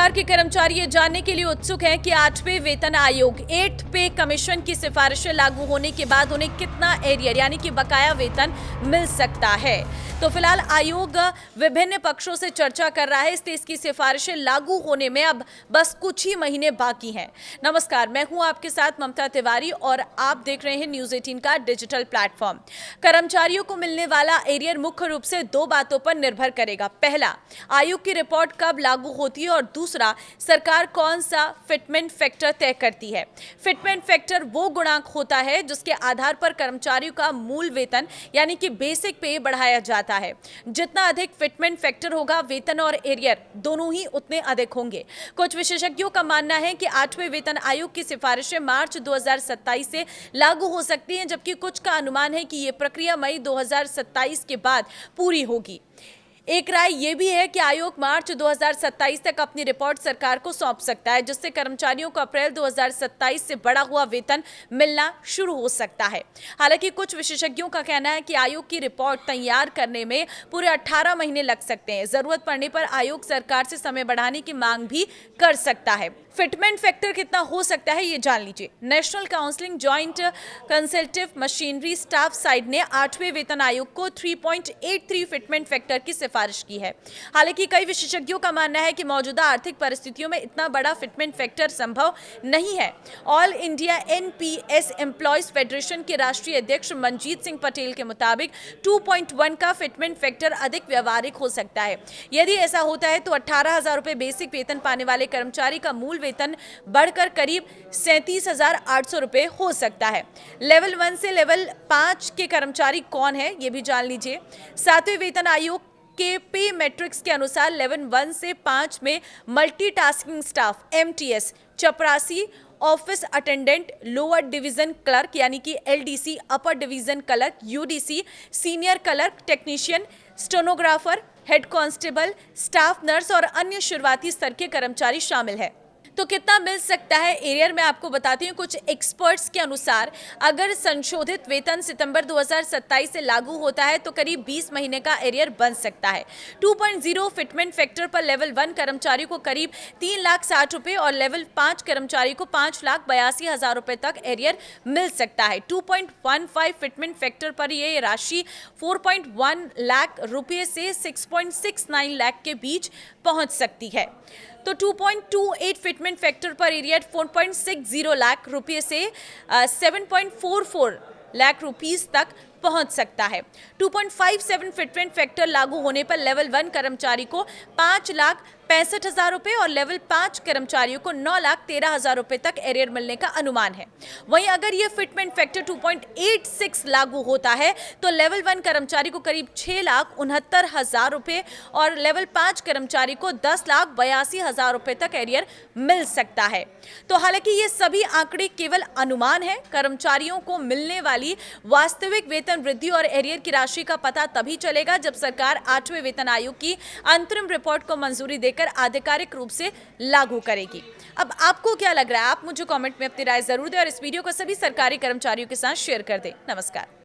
सरकार के कर्मचारी ये जानने के लिए उत्सुक हैं कि 8वें वेतन आयोग 8th पे कमीशन की सिफारिशें लागू होने के बाद उन्हें कितना एरियर यानी कि बकाया वेतन मिल सकता है। तो फिलहाल आयोग विभिन्न पक्षों से चर्चा कर रहा है, इसलिए इसकी सिफारिशें लागू होने में अब बस कुछ ही महीने बाकी हैं। नमस्कार, मैं हूं आपके साथ ममता तिवारी और आप देख रहे हैं न्यूज़ 18 का डिजिटल प्लेटफॉर्म। कर्मचारियों को मिलने वाला एरियर मुख्य रूप से दो बातों पर निर्भर करेगा। पहला, आयोग की रिपोर्ट कब लागू होती है और दूसरा, सरकार कौन सा फिटमेंट फैक्टर तय करती है। फिटमेंट फैक्टर वो गुणांक होता है जिसके आधार पर कर्मचारियों का मूल वेतन यानी कि बेसिक पे बढ़ाया जाता है। जितना अधिक फिटमेंट फैक्टर होगा, वेतन और एरियर दोनों ही उतने अधिक होंगे। कुछ विशेषज्ञों का मानना है कि 8वें वेतन आयोग की सिफारिशें मार्च 2027 से लागू हो सकती हैं, जबकि कुछ का अनुमान है कि ये प्रक्रिया मई 2027 के बाद पूरी होगी। एक राय यह भी है कि आयोग मार्च 2027 तक अपनी रिपोर्ट सरकार को सौंप सकता है, जिससे कर्मचारियों को अप्रैल 2027 से बढ़ा हुआ वेतन मिलना शुरू हो सकता है। हालांकि कुछ विशेषज्ञों का कहना है कि आयोग की रिपोर्ट तैयार करने में पूरे 18 महीने लग सकते हैं। जरूरत पड़ने पर आयोग सरकार से समय बढ़ाने की मांग भी कर सकता है। फिटमेंट फैक्टर कितना हो सकता है, ये जान लीजिए। National counselling joint consultative machinery staff side ने 8वें वेतन आयोग को 3.83 फिटमेंट फैक्टर की सिफारिश की है। हालांकि कई विशेषज्ञों का मानना है कि मौजूदा आर्थिक परिस्थितियों में इतना बड़ा फिटमेंट फैक्टर संभव नहीं है। All India NPS employees federation के राष्ट्रीय अध्यक्ष मनजीत सिंह पटेल के मुताबिक 2.1 का फिटमेंट फैक्टर अधिक व्यवहारिक हो सकता है। यदि ऐसा होता है तो 18,000 रुपए बेसिक वेतन पाने वाले कर्मचारी का मूल वेतन बढ़कर करीब 37,800 रुपए हो सकता है। लेवल 1 से लेवल 5 के कर्मचारी कौन है, ये भी जान लीजिए। 7वें वेतन आयोग के पे मैट्रिक्स के अनुसार लेवल 1 से 5 में मल्टीटास्किंग स्टाफ एमटीएस, चपरासी, office attendant, lower division clerk यानी कि LDC, upper division clerk UDC, senior clerk, technician, stenographer, head constable, staff nurse और अन्य शुरुआती स्तर के कर्मचारी शामिल है। तो कितना मिल सकता है एरियर में आपको बताती हूँ। कुछ एक्सपर्ट्स के अनुसार अगर संशोधित वेतन सितंबर 2027 से लागू होता है तो करीब 20 महीने का एरियर बन सकता है। 2.0 फिटमेंट फैक्टर पर लेवल 1 कर्मचारी को करीब 3,60,000 रुपए और लेवल 5 कर्मचारी को 5,82,000 रुपए तक एरियर मिल सकता है। 2.15 फिटमेंट फैक्टर पर यह राशि 4.1 लाख रुपये से 6.69 लाख के बीच पहुंच सकती है। तो 2.28 फिटमेंट फैक्टर पर एरियर 4.60 लाख रुपये से 7.44 लाख रुपीस तक पहुंच सकता है। 2.57 फिटमेंट फैक्टर लागू होने पर लेवल 1 कर्मचारी को 5,65,000 रुपए और लेवल 5 कर्मचारियों को 9,13,000 रुपए तक एरियर मिलने का अनुमान है। वहीं अगर यह फिटमेंट फैक्टर 2.86 लागू होता है तो लेवल 1 कर्मचारी को करीब 6,69,000 रुपए और लेवल 5 कर्मचारी को 10,82,000 रुपए तक एरियर मिल सकता है। तो हालांकि ये सभी आंकड़े केवल अनुमान है। कर्मचारियों को मिलने वाली वास्तविक वेतन वृद्धि और एरियर की राशि का पता तभी चलेगा जब सरकार 8वें वेतन आयोग की अंतरिम रिपोर्ट को मंजूरी देकर आधिकारिक रूप से लागू करेगी। अब आपको क्या लग रहा है, आप मुझे कमेंट में अपनी राय जरूर दें और इस वीडियो को सभी सरकारी कर्मचारियों के साथ शेयर कर दें। नमस्कार।